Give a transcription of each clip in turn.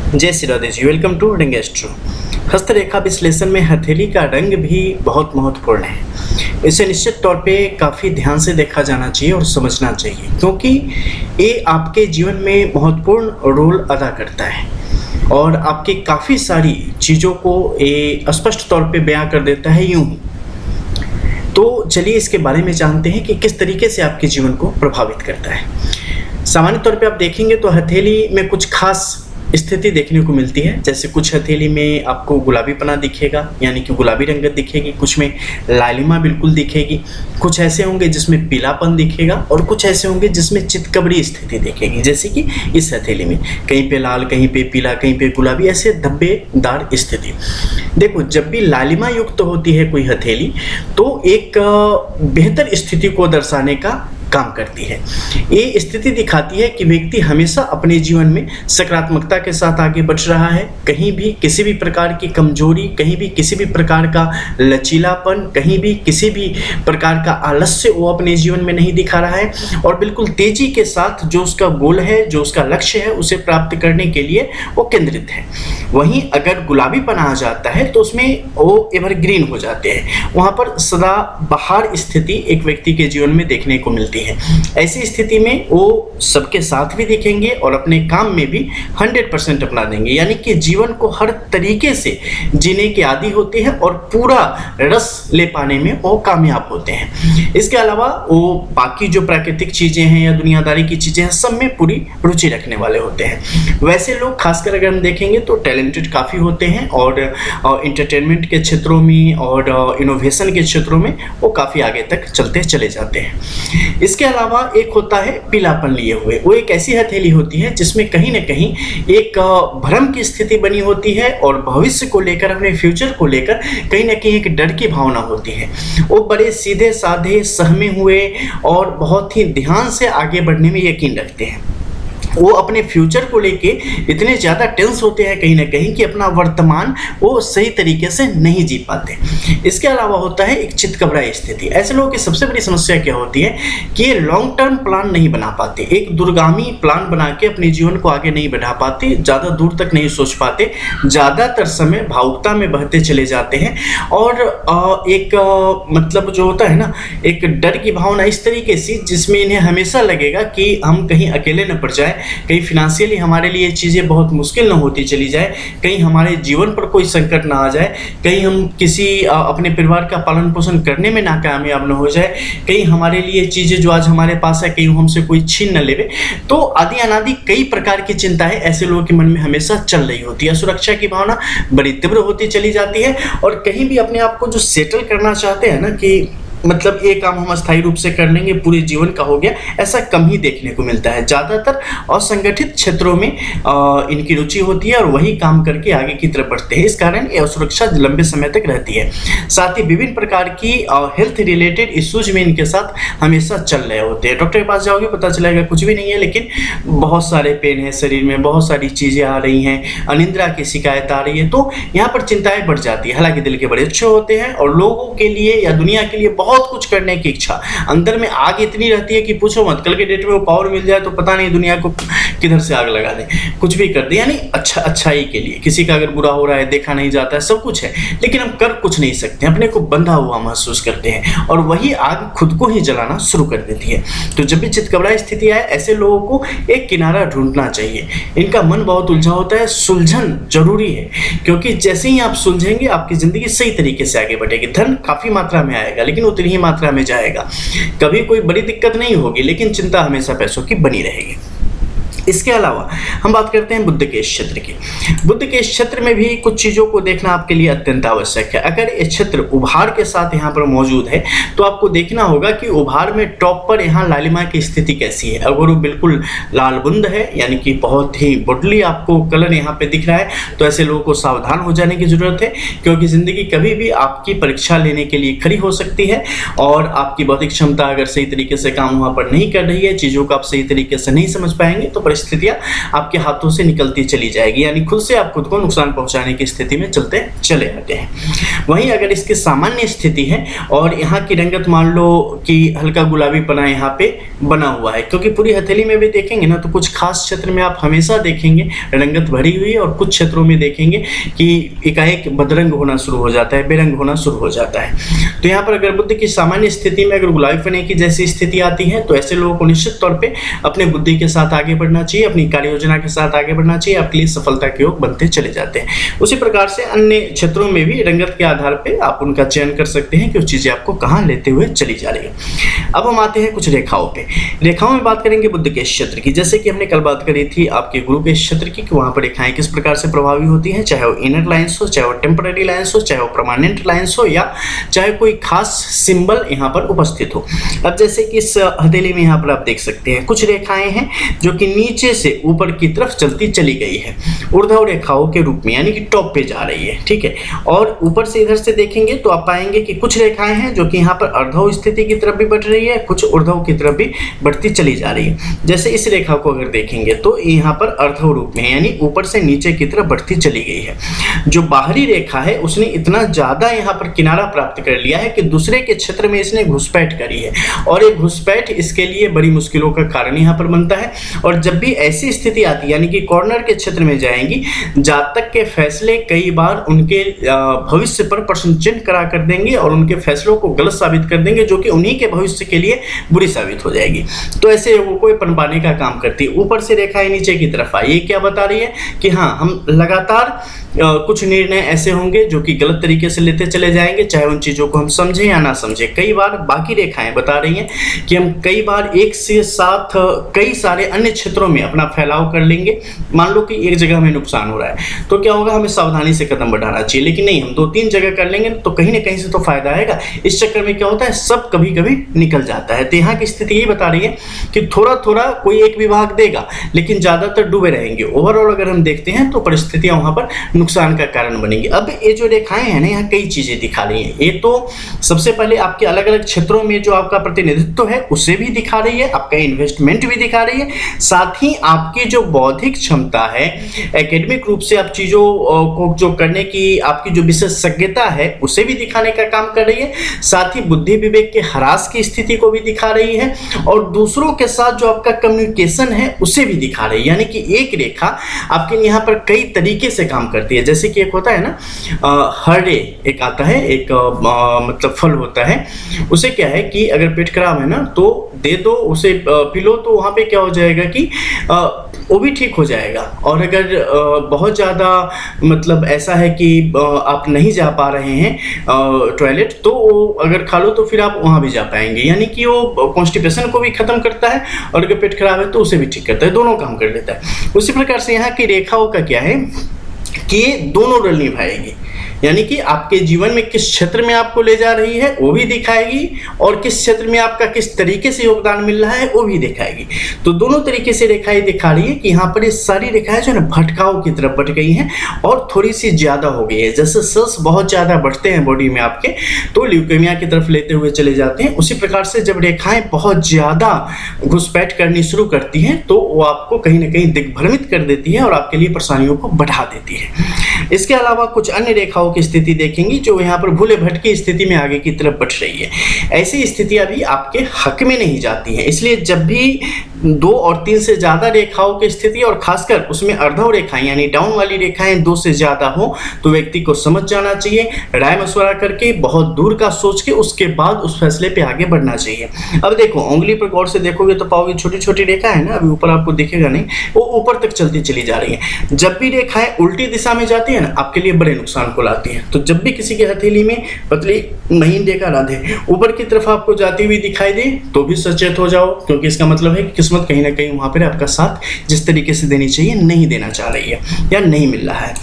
जय Shri Radhe ji, welcome to रंग astro. हस्तरेखा विश्लेषण में हथेली का रंग भी बहुत महत्वपूर्ण है। इसे निश्चित तौर पे काफ़ी ध्यान से देखा जाना चाहिए और समझना चाहिए, क्योंकि ये आपके जीवन में महत्वपूर्ण रोल अदा करता है और आपकी काफ़ी सारी चीज़ों को ये स्पष्ट तौर पे बयां कर देता है यूं ही। तो चलिए इसके बारे में जानते हैं कि किस तरीके से आपके जीवन को प्रभावित करता है। सामान्य तौर पे आप देखेंगे तो हथेली में कुछ खास स्थिति देखने को मिलती है। जैसे कुछ हथेली में आपको गुलाबीपना दिखेगा, यानी कि गुलाबी रंगत दिखेगी, कुछ में लालिमा बिल्कुल दिखेगी, कुछ ऐसे होंगे जिसमें पीलापन दिखेगा और कुछ ऐसे होंगे जिसमें चितकबरी स्थिति दिखेगी। जैसे कि इस हथेली में कहीं पे लाल, कहीं पे पीला, कहीं पे गुलाबी, ऐसे धब्बेदार स्थिति। देखो, जब भी लालिमा युक्त होती है कोई हथेली तो एक बेहतर स्थिति को दर्शाने का काम करती है। ये स्थिति दिखाती है कि व्यक्ति हमेशा अपने जीवन में सकारात्मकता के साथ आगे बढ़ रहा है। कहीं भी किसी भी प्रकार की कमजोरी, कहीं भी किसी भी प्रकार का लचीलापन, कहीं भी किसी भी प्रकार का आलस्य वो अपने जीवन में नहीं दिखा रहा है और बिल्कुल तेजी के साथ जो उसका गोल है, जो उसका लक्ष्य है, उसे प्राप्त करने के लिए वो केंद्रित है। वहीं अगर गुलाबीपन आ जाता है तो उसमें वो एवरग्रीन हो जाते हैं। वहाँ पर सदा बहार स्थिति एक व्यक्ति के जीवन में देखने को मिलती है। ऐसी स्थिति में वो सबके साथ भी दिखेंगे और अपने काम में भी 100% अपना देंगे, यानी कि जीवन को हर तरीके से जीने के आदी होते हैं और पूरा रस ले पाने में वो कामयाब होते हैं। इसके अलावा वो बाकी जो प्राकृतिक चीजें हैं या दुनियादारी की चीजें हैं, सब में पूरी रुचि रखने वाले होते हैं। वैसे लोग खासकर अगर हम देखेंगे तो टैलेंटेड काफी होते हैं और एंटरटेनमेंट के क्षेत्रों में और इनोवेशन के क्षेत्रों में वो काफी आगे तक चलते चले जाते हैं। इसके अलावा एक होता है पीलापन लिए हुए। वो एक ऐसी हथेली होती है जिसमें कहीं ना कहीं एक भ्रम की स्थिति बनी होती है और भविष्य को लेकर, अपने फ्यूचर को लेकर कहीं ना कहीं एक डर की भावना होती है। वो बड़े सीधे साधे, सहमे हुए और बहुत ही ध्यान से आगे बढ़ने में यकीन रखते हैं। वो अपने फ्यूचर को लेके इतने ज़्यादा टेंस होते हैं कहीं ना कहीं कि अपना वर्तमान वो सही तरीके से नहीं जी पाते। इसके अलावा होता है एक चितकबरा स्थिति। ऐसे लोगों की सबसे बड़ी समस्या क्या होती है कि ये लॉन्ग टर्म प्लान नहीं बना पाते, एक दूरगामी प्लान बना के अपने जीवन को आगे नहीं बढ़ा पाते, ज़्यादा दूर तक नहीं सोच पाते, ज़्यादातर समय भावुकता में बहते चले जाते हैं और एक मतलब जो होता है ना, एक डर की भावना इस तरीके से जिसमें इन्हें हमेशा लगेगा कि हम कहीं अकेले न पड़ जाए, कहीं फिनेंशियली हमारे लिए चीज़ें बहुत मुश्किल ना होती चली जाए, कहीं हमारे जीवन पर कोई संकट ना आ जाए, कहीं हम किसी अपने परिवार का पालन पोषण करने में नाकामयाब ना हो जाए, कहीं हमारे लिए चीज़ें जो आज हमारे पास है कहीं हमसे कोई छीन न लेवे। तो आदि अनादि कई प्रकार की चिंताएं ऐसे लोगों के मन में हमेशा चल रही होती है। सुरक्षा की भावना बड़ी तीव्र होती चली जाती है और कहीं भी अपने आप को जो सेटल करना चाहते हैं ना कि मतलब ये काम हम अस्थायी रूप से कर लेंगे, पूरे जीवन का हो गया, ऐसा कम ही देखने को मिलता है। ज़्यादातर असंगठित क्षेत्रों में इनकी रुचि होती है और वही काम करके आगे की तरफ बढ़ते हैं। इस कारण ये असुरक्षा लंबे समय तक रहती है। साथ ही विभिन्न प्रकार की हेल्थ रिलेटेड इश्यूज में इनके साथ हमेशा चल रहे होते हैं। डॉक्टर के पास जाओगे पता चलेगा कुछ भी नहीं है, लेकिन बहुत सारे पेन है शरीर में, बहुत सारी चीज़ें आ रही हैं, अनिद्रा की शिकायत आ रही है, तो यहाँ पर चिंताएं बढ़ जाती है। हालांकि दिल के बड़े अच्छे होते हैं और लोगों के लिए या दुनिया के लिए बहुत कुछ करने की इच्छा अंदर में आग इतनी रहती है कि पूछो मत। कल के डेट में वो पावर मिल जाए तो पता नहीं दुनिया को किधर से आग लगा दे, कुछ भी कर दे, यानी अच्छाई के लिए। किसी का अगर बुरा हो रहा है, देखा नहीं जाता है, सब कुछ है, लेकिन हम कर कुछ नहीं सकते, अपने को बंधा हुआ महसूस करते हैं और वही आग खुद को ही जलाना शुरू कर देती है। तो जब भी चितकबरा स्थिति आए, ऐसे लोगों को एक किनारा ढूंढना चाहिए। इनका मन बहुत उलझा होता है, सुलझन जरूरी है, क्योंकि जैसे ही आप सुलझेंगे आपकी जिंदगी सही तरीके से आगे बढ़ेगी। धन काफी मात्रा में आएगा लेकिन उतनी ही मात्रा में जाएगा। कभी कोई बड़ी दिक्कत नहीं होगी लेकिन चिंता हमेशा पैसों की बनी रहेगी। इसके अलावा हम बात करते हैं बुद्ध के क्षेत्र की। बुद्ध के क्षेत्र में भी कुछ चीज़ों को देखना आपके लिए अत्यंत आवश्यक है। अगर ये क्षेत्र उभार के साथ यहाँ पर मौजूद है तो आपको देखना होगा कि उभार में टॉप पर यहाँ लालिमा की स्थिति कैसी है। अगर वो बिल्कुल लाल बुंद है, यानी कि बहुत ही बोल्डली आपको कलर यहाँ पे दिख रहा है, तो ऐसे लोगों को सावधान हो जाने की जरूरत है, क्योंकि जिंदगी कभी भी आपकी परीक्षा लेने के लिए खड़ी हो सकती है और आपकी बौद्धिक क्षमता अगर सही तरीके से काम वहाँ पर नहीं कर रही है, चीज़ों को आप सही तरीके से नहीं समझ पाएंगे तो परिस्थितियां आपके हाथों से निकलती चली जाएगी, यानी खुद से आप खुद को नुकसान पहुंचाने की स्थिति में चलते चले आते हैं। वहीं अगर इसकी सामान्य स्थिति है और यहाँ की रंगत मान लो कि हल्का गुलाबीपना यहाँ पे बना हुआ है, क्योंकि पूरी हथेली में भी देखेंगे ना तो कुछ खास क्षेत्र में आप हमेशा देखेंगे रंगत भरी हुई और कुछ क्षेत्रों में देखेंगे कि एकाएक बदरंग होना शुरू हो जाता है, बेरंग होना शुरू हो जाता है। तो यहाँ पर अगर बुद्धि की सामान्य स्थिति में अगर गुलाबीपने की जैसी स्थिति आती है तो ऐसे लोगों को निश्चित तौर पे अपने बुद्धि के साथ आगे बढ़ना चाहिए, अपनी कार्य योजना के साथ आगे बढ़ना चाहिए, आपके लिए सफलता के योग बनते चले जाते हैं। उसी प्रकार से अन्य क्षेत्रों में भी रंगत के आधार पे आप उनका चयन कर सकते हैं कि वो चीजें आपको कहाँ लेते हुए चली जा रही है। अब हम आते हैं कुछ रेखाओं पे। रेखाओं में बात करेंगे बुद्धि के क्षेत्र की, जैसे कि हमने कल बात करी थी आपके गुरु के क्षेत्र की कि वहां पर रेखाएं किस प्रकार से प्रभावी होती हैं, चाहे वो इनर लाइंस हो, चाहे वो टेम्पररी लाइंस हो, चाहे वो परमानेंट लाइंस हो, या चाहे कोई खास सिंबल यहाँ पर उपस्थित हो। अब जैसे कि इस हथेली में यहाँ पर आप देख सकते हैं कुछ रेखाएं हैं जो कि नीचे से ऊपर की तरफ चलती चली गई है, ऊर्ध्व रेखाओं के रूप में, यानी कि टॉप पे जा रही है, ठीक है। और ऊपर से इधर से देखेंगे तो आप पाएंगे कि कुछ रेखाएं हैं जो कि यहाँ पर अर्धव स्थिति की तरफ भी बढ़ रही है, कुछ ऊर्ध्व की तरफ भी बढ़ती चली जा रही है। जैसे इस रेखा को अगर देखेंगे तो यहाँ पर अर्धव रूप में, यानी ऊपर से नीचे की तरफ बढ़ती चली गई है। जो बाहरी रेखा है उसने इतना ज्यादा यहाँ पर किनारा प्राप्त कर लिया है कि दूसरे के क्षेत्र में इसने घुसपैठ करी है, और एक घुसपैठ इसके लिए बड़ी मुश्किलों का कारण यहाँ पर बनता है। और जब भी ऐसी स्थिति आती है, यानी कि कॉर्नर के क्षेत्र में जाएंगी, जातक के फैसले कई बार उनके भविष्य पर प्रश्न चिन्ह करा कर देंगे और उनके फैसलों को गलत साबित कर देंगे, जो कि उन्हीं के भविष्य के लिए बुरी साबित हो जाएगी। तो ऐसे लोगों को पनपाने का काम करती है। ऊपर से रेखाएं नीचे की तरफ आई, ये क्या बता रही है कि हाँ, हम लगातार कुछ निर्णय ऐसे होंगे जो कि गलत तरीके से लेते चले जाएंगे, चाहे उन चीजों को हम समझें या ना समझें। कई बार बाकी रेखाएं बता रही हैं कि हम कई बार एक से साथ कई सारे अन्य क्षेत्रों में अपना फैलाव कर लेंगे। मान लो कि एक जगह हमें नुकसान हो रहा है तो क्या होगा, हमें सावधानी से कदम बढ़ाना चाहिए, लेकिन नहीं, हम 2-3 जगह कर लेंगे तो कहीं ना कहीं से तो फायदा आएगा। इस चक्कर में क्या होता है, सब कभी कभी निकल जाता है। तो यहाँ की स्थिति यही बता रही है कि थोड़ा थोड़ा कोई एक विभाग देगा, लेकिन ज्यादातर डूबे रहेंगे। ओवरऑल अगर हम देखते हैं तो परिस्थितियां वहां पर नुकसान का कारण बनेंगी। अब ये जो रेखाएं हैं ना, यहाँ कई चीजें दिखा रही हैं। ये तो सबसे पहले आपके अलग अलग क्षेत्रों में जो आपका प्रतिनिधित्व है उसे भी दिखा रही है, आपका इन्वेस्टमेंट भी दिखा रही है, साथ ही आपकी जो बौद्धिक क्षमता है, एकेडमिक रूप से आप चीजों को जो करने की आपकी जो विशेषज्ञता है उसे भी दिखाने का काम कर रही है, साथ ही बुद्धि विवेक के ह्रास की स्थिति को भी दिखा रही है, और दूसरों के साथ जो आपका कम्युनिकेशन है उसे भी दिखा रही है। यानी कि एक रेखा आपके यहाँ पर कई तरीके से काम करती है। जैसे कि एक होता है ना हर्डे, एक आता है, एक मतलब फल होता है, उसे क्या है कि अगर पेट खराब है ना तो दे दो उसे, पी लो, तो वहाँ पे क्या हो जाएगा कि वो भी ठीक हो जाएगा। और अगर बहुत ज़्यादा मतलब ऐसा है कि आप नहीं जा पा रहे हैं टॉयलेट, तो वो अगर खा लो तो फिर आप वहाँ भी जा पाएंगे। यानी कि वो कॉन्स्टिपेशन को भी खत्म करता है और अगर पेट खराब है तो उसे भी ठीक करता है, दोनों काम कर देता है। उसी प्रकार से यहाँ की रेखाओं का क्या है कि ये दोनों रोल निभाएगी, यानी कि आपके जीवन में किस क्षेत्र में आपको ले जा रही है वो भी दिखाएगी, और किस क्षेत्र में आपका किस तरीके से योगदान मिल रहा है वो भी दिखाएगी। तो दोनों तरीके से रेखाएं दिखा रही है कि यहाँ पर ये सारी रेखाएं जो है ना भटकाव की तरफ बढ़ गई हैं और थोड़ी सी ज्यादा हो गई है। जैसे सेल्स बहुत ज्यादा बढ़ते हैं बॉडी में आपके तो ल्यूकेमिया की तरफ लेते हुए चले जाते हैं, उसी प्रकार से जब रेखाएं बहुत ज्यादा घुसपैठ करनी शुरू करती हैं तो वो आपको कहीं ना कहीं दिग्भ्रमित कर देती है और आपके लिए परेशानियों को बढ़ा देती है। इसके अलावा कुछ अन्य रेखाओं की स्थिति देखेंगे जो यहाँ पर भूले भटकी स्थिति में आगे की तरफ बढ़ रही है। ऐसी स्थितियां भी आपके हक में नहीं जाती हैं, इसलिए जब भी 2 और 3 से ज्यादा रेखाओं की स्थिति और खासकर उसमें अर्धव रेखाएं यानी डाउन वाली रेखाएं 2 से ज्यादा हो तो व्यक्ति को समझ जाना चाहिए, राय मशवरा करके बहुत दूर का सोच के उसके बाद उस फैसले पे आगे बढ़ना चाहिए। अब देखो उंगली पर गौर से देखोगे तो पाओगे छोटी छोटी रेखा है ना, अभी ऊपर आपको दिखेगा नहीं, वो ऊपर तक चलती चली जा रही है। जब भी रेखाएं उल्टी दिशा में जाती है ना आपके लिए बड़े नुकसान को लाती है। तो जब भी किसी की हथेली में पतली महीन रेखा राधे ऊपर की तरफ आपको जाती हुई दिखाई दे तो भी सचेत हो जाओ, क्योंकि इसका मतलब है कि किस्मत कहीं ना कहीं वहां पर आपका साथ जिस तरीके से देनी चाहिए नहीं देना चाह रही है या नहीं मिल रहा है।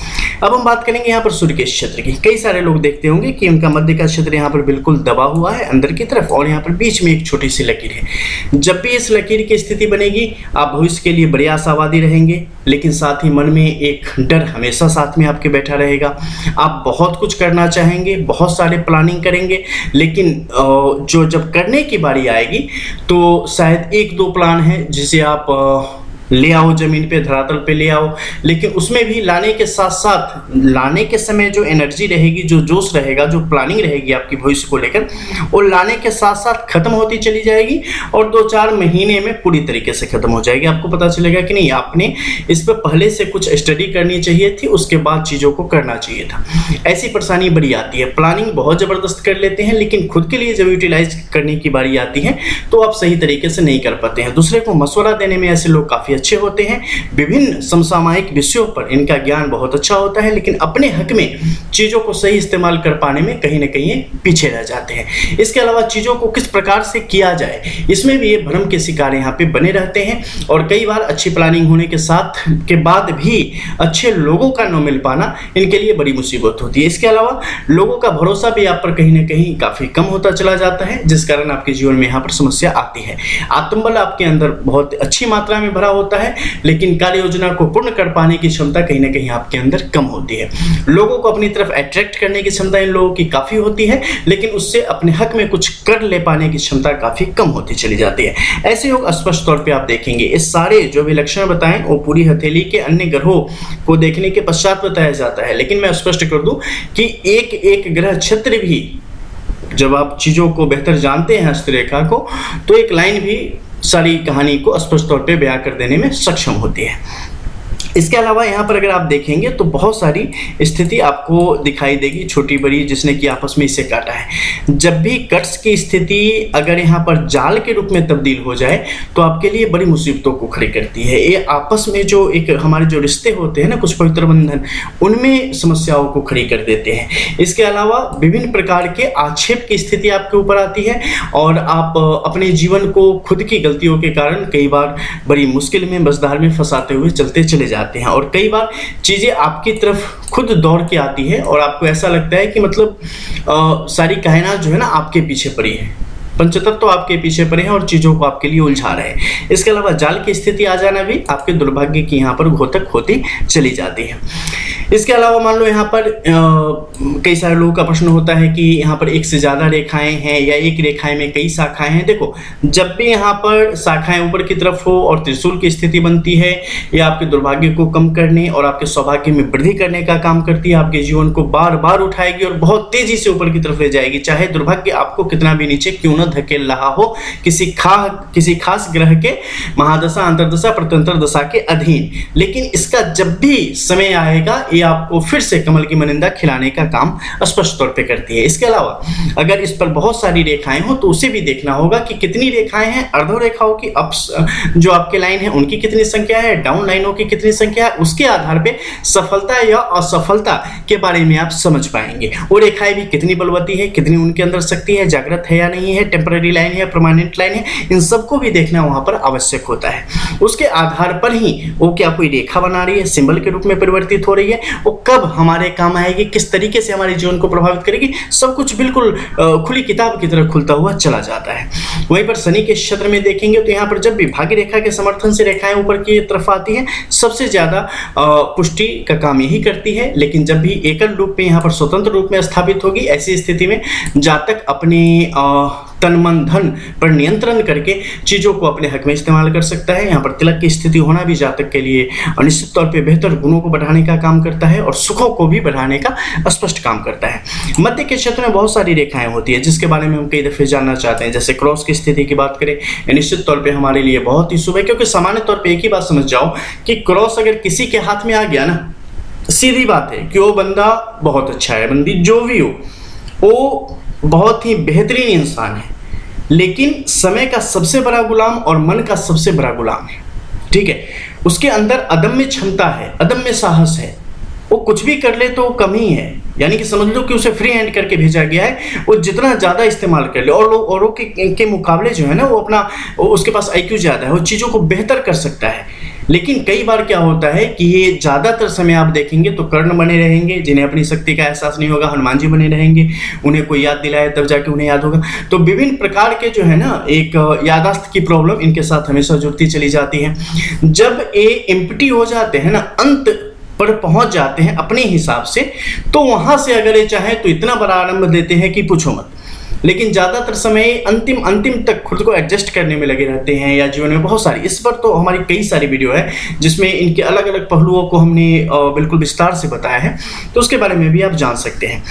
अब हम बात करेंगे यहाँ पर सूर्य के क्षेत्र की। कई सारे लोग देखते होंगे कि उनका मध्य का क्षेत्र यहाँ पर बिल्कुल दबा हुआ है अंदर की तरफ और यहाँ पर बीच में एक छोटी सी लकीर है। जब भी इस लकीर की स्थिति बनेगी आप भविष्य के लिए बड़े आशावादी रहेंगे, लेकिन साथ ही मन में एक डर हमेशा साथ में आपके बैठा रहेगा। आप बहुत कुछ करना चाहेंगे, बहुत सारे प्लानिंग करेंगे, लेकिन जो जब करने की बारी आएगी तो शायद 1-2 प्लान है जिसे आप ले आओ, जमीन पे धरातल पे ले आओ, लेकिन उसमें भी लाने के साथ साथ लाने के समय जो एनर्जी रहेगी, जो जोश रहेगा, जो प्लानिंग रहेगी आपकी भविष्य को लेकर, वो लाने के साथ साथ खत्म होती चली जाएगी और 2-4 महीने में पूरी तरीके से खत्म हो जाएगी। आपको पता चलेगा कि नहीं, आपने इस पर पहले से कुछ स्टडी करनी चाहिए थी, उसके बाद चीज़ों को करना चाहिए था। ऐसी परेशानी बड़ी आती है। प्लानिंग बहुत ज़बरदस्त कर लेते हैं, लेकिन खुद के लिए जब यूटिलाइज करने की बारी आती है तो आप सही तरीके से नहीं कर पाते हैं। दूसरे को मशवरा देने में ऐसे लोग काफ़ी अच्छे होते हैं, विभिन्न समसामयिक विषयों पर इनका ज्ञान बहुत अच्छा होता है, लेकिन अपने हक में चीज़ों को सही इस्तेमाल कर पाने में कहीं ना कहीं पीछे रह जाते हैं। इसके अलावा चीज़ों को किस प्रकार से किया जाए, इसमें भी ये भ्रम के शिकार यहाँ पे बने रहते हैं और कई बार अच्छी प्लानिंग होने के साथ के बाद भी अच्छे लोगों का न मिल पाना इनके लिए बड़ी मुसीबत होती है। इसके अलावा लोगों का भरोसा भी आप पर कहीं ना कहीं काफ़ी कम होता चला जाता है, जिस कारण आपके जीवन में यहाँ पर समस्या आती है। आत्मबल आपके अंदर बहुत अच्छी मात्रा में भरा होता है, लेकिन कार्य योजना को पूर्ण कर पाने की क्षमता कहीं ना कहीं आपके अंदर कम होती है। लोगों को अपनी तरफ अट्रैक्ट करने की क्षमता इन लोगों की काफ़ी होती है, लेकिन उससे अपने हक में कुछ कर ले पाने की क्षमता काफ़ी कम होती चली जाती है। ऐसे योग स्पष्ट तौर पे आप देखेंगे। इस सारे जो भी लक्षण बताएं वो पूरी हथेली के अन्य ग्रहों को देखने के पश्चात बताया जाता है, लेकिन मैं स्पष्ट कर दूं कि एक एक ग्रह क्षेत्र भी, जब आप चीज़ों को बेहतर जानते हैं हस्तरेखा को, तो एक लाइन भी सारी कहानी को स्पष्ट तौर पे बयां कर देने में सक्षम होती है। इसके अलावा यहाँ पर अगर आप देखेंगे तो बहुत सारी स्थिति आपको दिखाई देगी, छोटी बड़ी, जिसने कि आपस में इसे काटा है। जब भी कट्स की स्थिति अगर यहाँ पर जाल के रूप में तब्दील हो जाए तो आपके लिए बड़ी मुसीबतों को खड़ी करती है। ये आपस में जो एक हमारे जो रिश्ते होते हैं ना, कुछ पवित्र बंधन, उनमें समस्याओं को खड़ी कर देते हैं। इसके अलावा विभिन्न प्रकार के आक्षेप की स्थिति आपके ऊपर आती है और आप अपने जीवन को खुद की गलतियों के कारण कई बार बड़ी मुश्किल में, मझधार में फंसाते हुए चलते चले जाते हैं और कई बार चीजें आपकी तरफ खुद दौड़ के आती है और आपको ऐसा लगता है कि मतलब सारी कायनात जो है ना आपके पीछे पड़ी है, पंचतत्व आपके पीछे पड़े हैं और चीज़ों को आपके लिए उलझा रहे हैं। इसके अलावा जाल की स्थिति आ जाना भी आपके दुर्भाग्य की यहाँ पर घोतक होती चली जाती है। इसके अलावा मान लो यहाँ पर कई सारे लोगों का प्रश्न होता है कि यहाँ पर एक से ज़्यादा रेखाएं हैं या एक रेखाएं में कई शाखाएं हैं। देखो, जब भी यहाँ पर शाखाएं ऊपर की तरफ हो और त्रिशूल की स्थिति बनती है, यह आपके दुर्भाग्य को कम करने और आपके सौभाग्य में वृद्धि करने का काम करती है। आपके जीवन को बार बार उठाएगी और बहुत तेजी से ऊपर की तरफ ले जाएगी, चाहे दुर्भाग्य आपको कितना भी नीचे क्यों न धकेल रहा हो, किसी खास ग्रह के महादशा, अंतरदशा, प्रत्यंतर दशा के अधीन। लेकिन इसका जब भी समय आएगा ये आपको फिर से कमल की मनिंदा खिलाने का काम स्पष्ट तौर पे करती है। इसके अलावा अगर इस पर बहुत सारी रेखाएं हो तो उसे भी देखना होगा कि कितनी रेखाएं हैं, अर्धो रेखाओं की अप्स जो आपके लाइन है उनकी कितनी संख्या है, डाउन लाइनों की कितनी संख्या है, उसके आधार पे सफलता या असफलता के बारे में आप समझ पाएंगे। वो रेखाएं भी कितनी बलवती है, कितनी उनके अंदर शक्ति है, जागृत है या नहीं है, टेम्पररी लाइन है, परमानेंट लाइन है, इन सबको भी देखना वहां पर आवश्यक होता है। उसके आधार पर ही वो क्या कोई रेखा बना रही है, सिंबल के रूप में परिवर्तित हो रही है, वो कब हमारे काम आएगी, किस तरीके से हमारे जीवन को प्रभावित करेगी, सब कुछ बिल्कुल खुली किताब की तरह खुलता हुआ चला जाता है। वहीं पर शनि के क्षेत्र में देखेंगे तो यहाँ पर जब भी भाग्य रेखा के समर्थन से रेखाएं ऊपर की तरफ आती हैं, सबसे ज्यादा पुष्टि का काम यही करती है। लेकिन जब भी एकल रूप में यहाँ पर स्वतंत्र रूप में स्थापित होगी, ऐसी स्थिति में जातक अपने तन मन धन पर नियंत्रण करके चीजों को अपने हक में इस्तेमाल कर सकता है। यहाँ पर तिलक की स्थिति होना भी जातक के लिए निश्चित तौर पे बेहतर गुणों को बढ़ाने का काम करता है और सुखों को भी बढ़ाने का स्पष्ट काम करता है। मध्य के क्षेत्र में बहुत सारी रेखाएं होती है जिसके बारे में हम कई दफे जानना चाहते हैं। जैसे क्रॉस की स्थिति की बात करें, निश्चित तौर पर हमारे लिए बहुत ही शुभ है, क्योंकि सामान्य तौर पर एक ही बात समझ जाओ कि क्रॉस अगर किसी के हाथ में आ गया ना, सीधी बात है कि वो बंदा बहुत अच्छा है, बंदी जो भी हो वो बहुत ही बेहतरीन इंसान है, लेकिन समय का सबसे बड़ा गुलाम और मन का सबसे बड़ा गुलाम है। ठीक है, उसके अंदर अदम्य क्षमता है, अदम्य साहस है, वो कुछ भी कर ले तो कम ही है। यानी कि समझ लो कि उसे फ्री हैंड करके भेजा गया है, वो जितना ज़्यादा इस्तेमाल कर ले और लोग औरों के मुकाबले जो है ना वो उसके पास IQ ज़्यादा है, वो चीज़ों को बेहतर कर सकता है। लेकिन कई बार क्या होता है कि ये ज़्यादातर समय आप देखेंगे तो कर्ण बने रहेंगे, जिन्हें अपनी शक्ति का एहसास नहीं होगा, हनुमान जी बने रहेंगे, उन्हें कोई याद दिलाए तब जाके उन्हें याद होगा। तो विभिन्न प्रकार के जो है ना एक यादाश्त की प्रॉब्लम इनके साथ हमेशा जुड़ती चली जाती है। जब ये एम्प्टी हो जाते हैं ना, अंत पर पहुंच जाते हैं अपने हिसाब से, तो वहां से अगर ये चाहे तो इतना बड़ा आरंभ देते हैं कि पूछो मत। लेकिन ज़्यादातर समय अंतिम तक खुद को एडजस्ट करने में लगे रहते हैं, या जीवन में बहुत सारी, इस पर तो हमारी कई सारी वीडियो है जिसमें इनके अलग अलग पहलुओं को हमने बिल्कुल विस्तार से बताया है, तो उसके बारे में भी आप जान सकते हैं।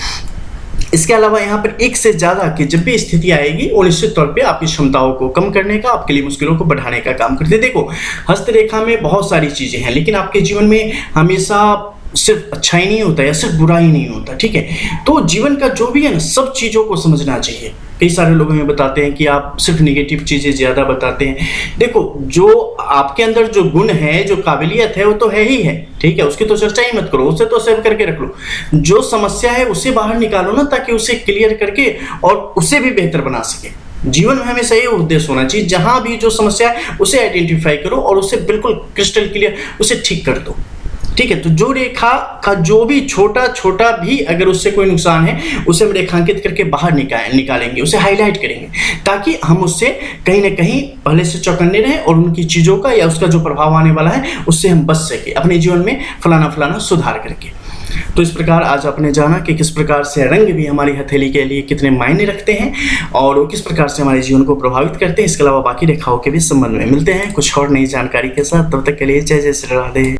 इसके अलावा यहाँ पर एक से ज़्यादा की जब भी स्थिति आएगी वो निश्चित तौर पे आपकी क्षमताओं को कम करने का, आपके लिए मुश्किलों को बढ़ाने का काम करते हैं। देखो, हस्तरेखा में बहुत सारी चीज़ें हैं, लेकिन आपके जीवन में हमेशा सिर्फ अच्छा ही नहीं होता या सिर्फ बुरा ही नहीं होता, ठीक है। तो जीवन का जो भी है ना, सब चीज़ों को समझना चाहिए। कई सारे लोग हमें बताते हैं कि आप सिर्फ नेगेटिव चीज़ें ज़्यादा बताते हैं। देखो, जो आपके अंदर जो गुण है, जो काबिलियत है, वो तो है ही है, ठीक है, उसकी तो चर्चा ही मत करो, उसे तो सेव करके रख लो। जो समस्या है उसे बाहर निकालो ना, ताकि उसे क्लियर करके और उसे भी बेहतर बना सके। जीवन में हमेशा ये उद्देश्य होना चाहिए, जहाँ भी जो समस्या है उसे आइडेंटिफाई करो और उसे बिल्कुल क्रिस्टल क्लियर उसे ठीक कर दो, ठीक है। तो जो रेखा का जो भी छोटा भी अगर उससे कोई नुकसान है, उसे हम रेखांकित करके बाहर निकालेंगे, उसे हाईलाइट करेंगे, ताकि हम उससे कहीं ना कहीं पहले से चौकन्ने रहें और उनकी चीज़ों का या उसका जो प्रभाव आने वाला है उससे हम बच सके अपने जीवन में फलाना सुधार करके। तो इस प्रकार आज आपने जाना कि किस प्रकार से रंग भी हमारी हथेली के लिए कितने मायने रखते हैं और वो किस प्रकार से हमारे जीवन को प्रभावित करते हैं। इसके अलावा बाकी रेखाओं के भी संबंध में मिलते हैं कुछ और नई जानकारी के साथ। तब तक के लिए जय जय श्री राधे।